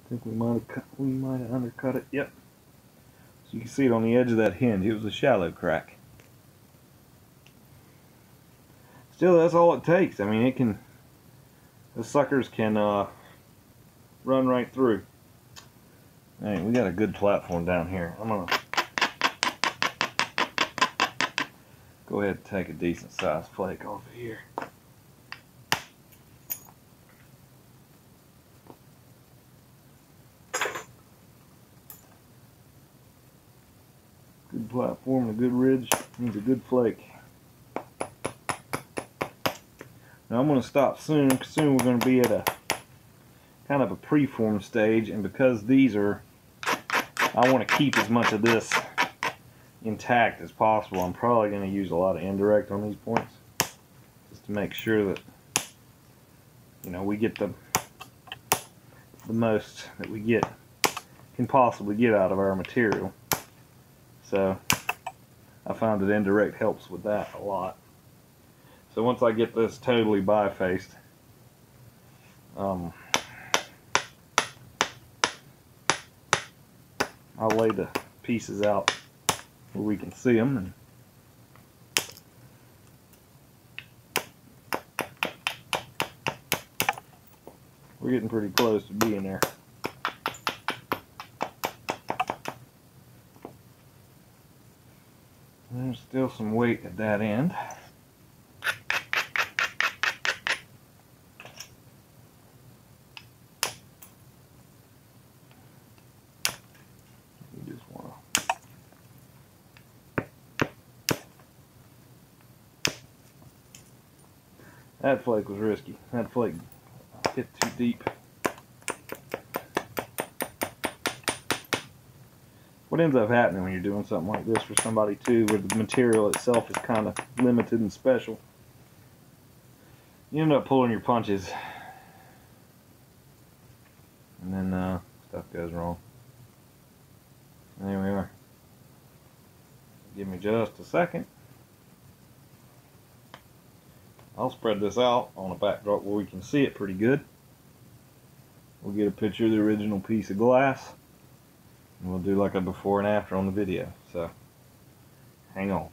I think we might have undercut it. Yep. So you can see it on the edge of that hinge. It was a shallow crack. Still, that's all it takes. I mean, the suckers can run right through. Hey, we got a good platform down here. I'm gonna go ahead and take a decent sized flake off of here. Good platform and a good ridge means a good flake. Now I'm going to stop soon, because soon we're going to be at a kind of a preform stage, and because these are, I want to keep as much of this intact as possible, I'm probably going to use a lot of indirect on these points, just to make sure that, you know, we get the most that we can possibly get out of our material. So I found that indirect helps with that a lot. So once I get this totally bifaced, I'll lay the pieces out where we can see them. And we're getting pretty close to being there. There's still some weight at that end. You just want to. That flake was risky. That flake hit too deep. What ends up happening when you're doing something like this for somebody too, where the material itself is kind of limited and special, you end up pulling your punches, and then stuff goes wrong. There we are. Give me just a second. I'll spread this out on a backdrop where we can see it pretty good. We'll get a picture of the original piece of glass. And we'll do like a before and after on the video. So, hang on.